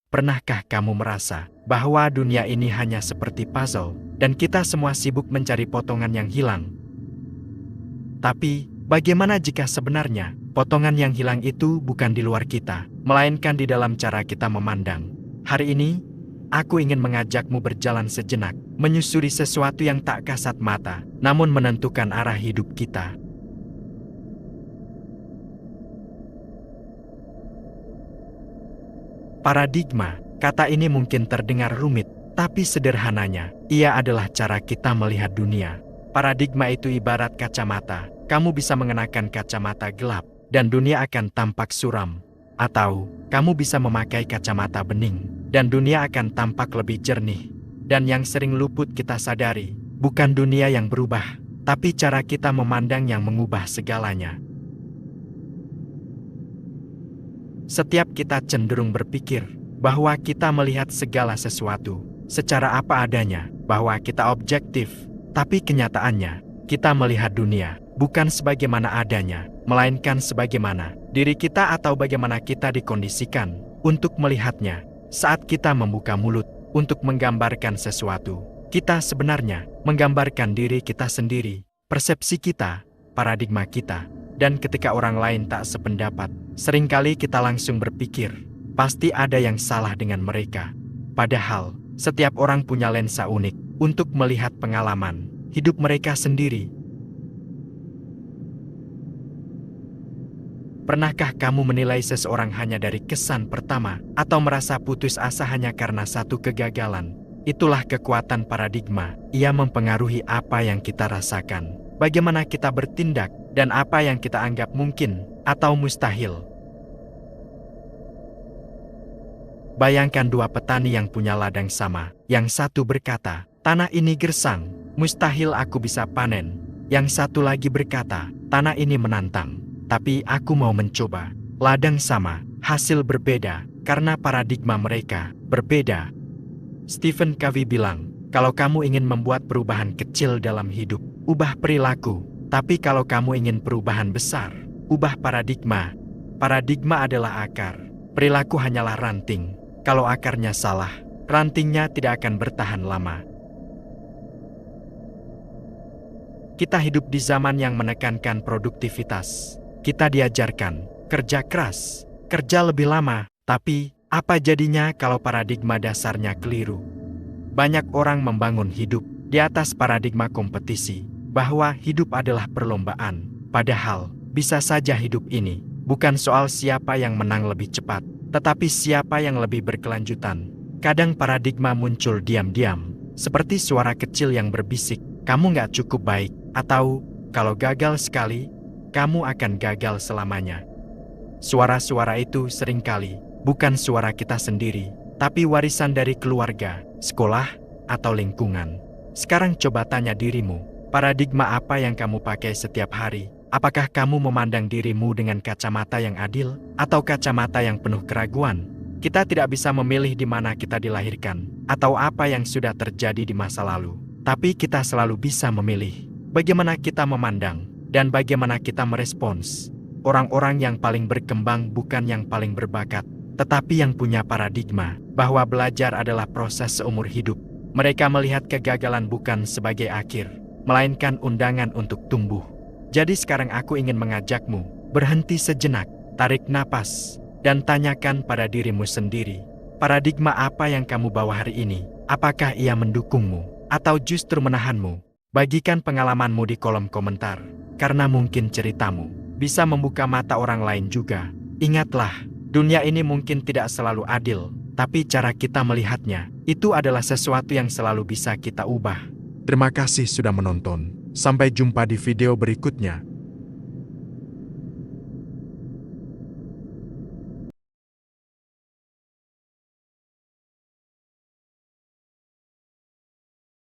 Pernahkah kamu merasa bahwa dunia ini hanya seperti puzzle, dan kita semua sibuk mencari potongan yang hilang? Tapi, bagaimana jika sebenarnya potongan yang hilang itu bukan di luar kita, melainkan di dalam cara kita memandang? Hari ini, aku ingin mengajakmu berjalan sejenak, menyusuri sesuatu yang tak kasat mata, namun menentukan arah hidup kita. Paradigma, kata ini mungkin terdengar rumit, tapi sederhananya, ia adalah cara kita melihat dunia. Paradigma itu ibarat kacamata. Kamu bisa mengenakan kacamata gelap, dan dunia akan tampak suram. Atau, kamu bisa memakai kacamata bening, dan dunia akan tampak lebih jernih. Dan yang sering luput kita sadari, bukan dunia yang berubah, tapi cara kita memandang yang mengubah segalanya. Setiap kita cenderung berpikir bahwa kita melihat segala sesuatu secara apa adanya, bahwa kita objektif, tapi kenyataannya, kita melihat dunia bukan sebagaimana adanya, melainkan sebagaimana diri kita atau bagaimana kita dikondisikan untuk melihatnya. Saat kita membuka mulut untuk menggambarkan sesuatu, kita sebenarnya menggambarkan diri kita sendiri, persepsi kita, paradigma kita. Dan ketika orang lain tak sependapat, seringkali kita langsung berpikir, pasti ada yang salah dengan mereka. Padahal, setiap orang punya lensa unik untuk melihat pengalaman hidup mereka sendiri. Pernahkah kamu menilai seseorang hanya dari kesan pertama, atau merasa putus asa hanya karena satu kegagalan? Itulah kekuatan paradigma. Ia mempengaruhi apa yang kita rasakan, bagaimana kita bertindak, dan apa yang kita anggap mungkin atau mustahil. Bayangkan dua petani yang punya ladang sama. Yang satu berkata, tanah ini gersang, mustahil aku bisa panen. Yang satu lagi berkata, tanah ini menantang, tapi aku mau mencoba. Ladang sama, hasil berbeda, karena paradigma mereka berbeda. Stephen Covey bilang, kalau kamu ingin membuat perubahan kecil dalam hidup, ubah perilaku. Tapi kalau kamu ingin perubahan besar, ubah paradigma. Paradigma adalah akar, perilaku hanyalah ranting. Kalau akarnya salah, rantingnya tidak akan bertahan lama. Kita hidup di zaman yang menekankan produktivitas. Kita diajarkan kerja keras, kerja lebih lama, tapi apa jadinya kalau paradigma dasarnya keliru? Banyak orang membangun hidup di atas paradigma kompetisi, bahwa hidup adalah perlombaan. Padahal, bisa saja hidup ini bukan soal siapa yang menang lebih cepat, tetapi siapa yang lebih berkelanjutan. Kadang paradigma muncul diam-diam, seperti suara kecil yang berbisik, kamu nggak cukup baik, atau, kalau gagal sekali, kamu akan gagal selamanya. Suara-suara itu seringkali bukan suara kita sendiri, tapi warisan dari keluarga, sekolah, atau lingkungan. Sekarang coba tanya dirimu, paradigma apa yang kamu pakai setiap hari? Apakah kamu memandang dirimu dengan kacamata yang adil, atau kacamata yang penuh keraguan? Kita tidak bisa memilih di mana kita dilahirkan, atau apa yang sudah terjadi di masa lalu. Tapi kita selalu bisa memilih bagaimana kita memandang, dan bagaimana kita merespons. Orang-orang yang paling berkembang bukan yang paling berbakat, tetapi yang punya paradigma bahwa belajar adalah proses seumur hidup. Mereka melihat kegagalan bukan sebagai akhir, melainkan undangan untuk tumbuh. Jadi sekarang aku ingin mengajakmu, berhenti sejenak, tarik napas, dan tanyakan pada dirimu sendiri, paradigma apa yang kamu bawa hari ini? Apakah ia mendukungmu, atau justru menahanmu? Bagikan pengalamanmu di kolom komentar, karena mungkin ceritamu bisa membuka mata orang lain juga. Ingatlah, dunia ini mungkin tidak selalu adil, tapi cara kita melihatnya, itu adalah sesuatu yang selalu bisa kita ubah. Terima kasih sudah menonton. Sampai jumpa di video berikutnya.